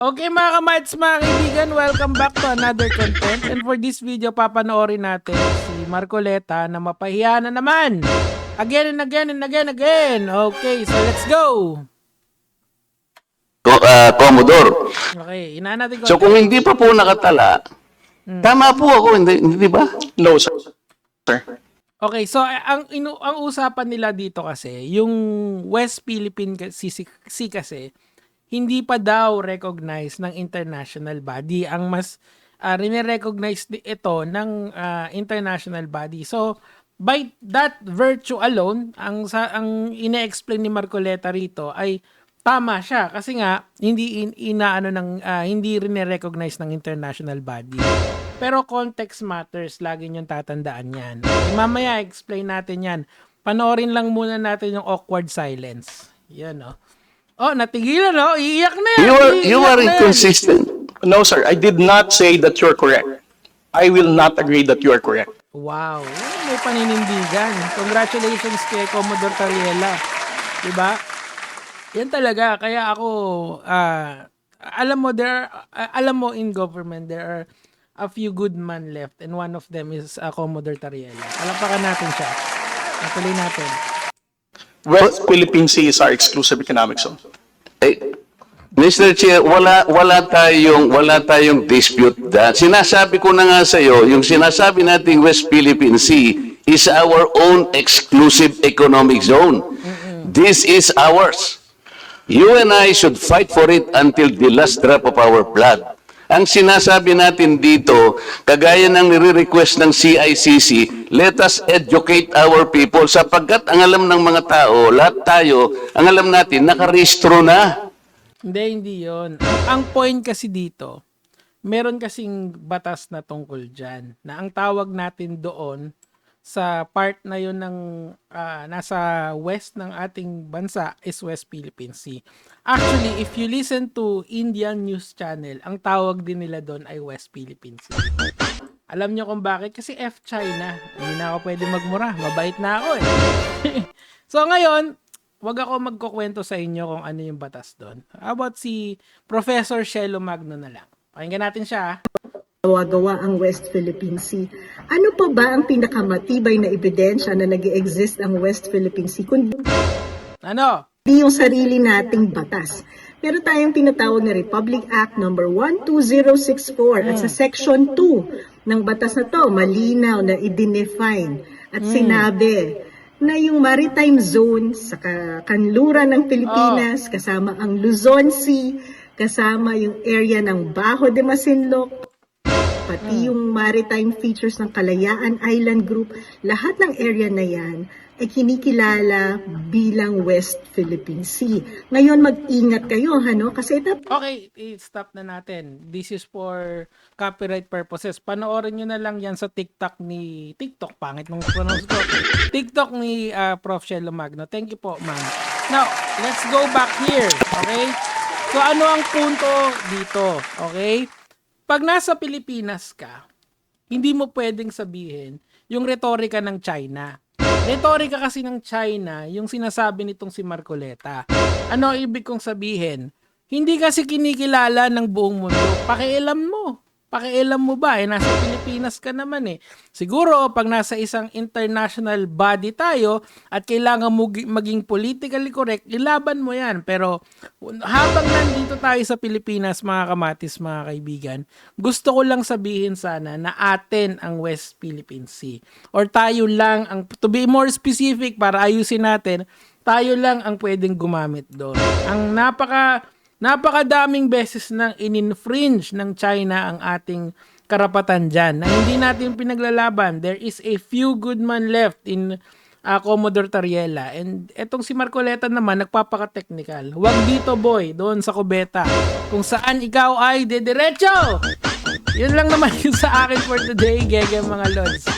Okay mga kamads, mga kaibigan, welcome back to another content. And for this video, papanoorin natin si Marcoleta na mapahiya na naman. Again and again and again. Okay, so let's go. Commodore. Okay, inaan natin So kung hindi pa po nakatala, tama po ako, hindi ba? No, sir. Okay, so ang usapan nila dito kasi, yung West Philippine Sea kasi, hindi pa daw recognize ng international body. Ang mas rine-recognize ito ng international body. So, by that virtue alone, ang ine-explain ni Marcoleta rito ay tama siya kasi nga hindi hindi rine-recognize ng international body. Pero context matters, lagi niyong tatandaan 'yan. Okay, mamaya explain natin 'yan. Panoorin lang muna natin yung awkward silence. 'Yan, no. Oh, natigilan, no? Iiyak na yan. You are inconsistent. No, sir. I did not say that you're correct. I will not agree that you are correct. Wow, may paninindigan. Congratulations kay Commodore Tariela. Diba? Yan talaga. Kaya ako, alam mo in government, there are a few good man left and one of them is Commodore Tariela. Palapakan natin siya. Natuloy natin. West Philippine Sea is our exclusive economic zone. Mr. Chair, wala tayong dispute that. Sinasabi ko na nga sa iyo, yung sinasabi nating West Philippine Sea is our own exclusive economic zone. This is ours. You and I should fight for it until the last drop of our blood. Ang sinasabi natin dito, kagaya ng nire-request ng CICC, let us educate our people sapagkat ang alam ng mga tao, lahat tayo, ang alam natin, nakarehistro na. Hindi yon. Ang point kasi dito, meron kasing batas na tungkol dyan, na ang tawag natin doon sa part na yun ng nasa west ng ating bansa is West Philippine Sea. Actually, if you listen to Indian news channel, ang tawag din nila doon ay West Philippine Sea. Alam nyo kung bakit? Kasi F-China. Hindi na ako pwede magmura. Mabait na ako eh. So ngayon, wag ako magkukwento sa inyo kung ano yung batas doon. How about si Professor Shelo Magno na lang? Pakinggan natin siya. Gawa ang West Philippine Sea. Ano pa ba ang pinakamatibay na ebidensya na nag-exist ang West Philippine Sea kundi Ano? yung sarili nating batas? Meron tayong tinatawag na Republic Act number 12064 at sa Section 2 ng batas na to, malinaw na i-define at sinabi na yung maritime zone sa kanluran ng Pilipinas, kasama ang Luzon Sea, kasama yung area ng Bajo de Masinloc, pati yung maritime features ng Kalayaan Island Group, lahat ng area na yan ay kinikilala bilang West Philippine Sea. Ngayon, mag-ingat kayo, kasi ito... Okay, i-stop na natin. This is for copyright purposes. Panoorin nyo na lang yan sa TikTok, pangit nung pronounce ko. TikTok ni Prof. Shelo Magno. Thank you po, ma'am. Now, let's go back here. Okay? So, ano ang punto dito? Okay? Pag nasa Pilipinas ka, hindi mo pwedeng sabihin yung retorika ng China. Retorika kasi ng China, yung sinasabi nitong si Marcoleta. Ano ibig kong sabihin? Hindi kasi kinikilala ng buong mundo. Pakialam mo. Pakialam mo ba? Nasa Pilipinas ka naman eh. Siguro, pag nasa isang international body tayo at kailangan mo maging politically correct, ilaban mo yan. Pero habang nandito tayo sa Pilipinas, mga kamatis, mga kaibigan, gusto ko lang sabihin sana na atin ang West Philippine Sea. Or tayo lang, to be more specific, para ayusin natin, tayo lang ang pwedeng gumamit doon. Ang napakadaming beses nang in-infringe ng China ang ating karapatan dyan na hindi natin pinaglalaban. There is a few good man left in Commodore Tariela. And etong si Marcoleta naman, nagpapaka-technical. Huwag dito boy, doon sa kubeta. Kung saan ikaw ay dediretso! Yun lang naman yun sa akin for today, gege mga lods.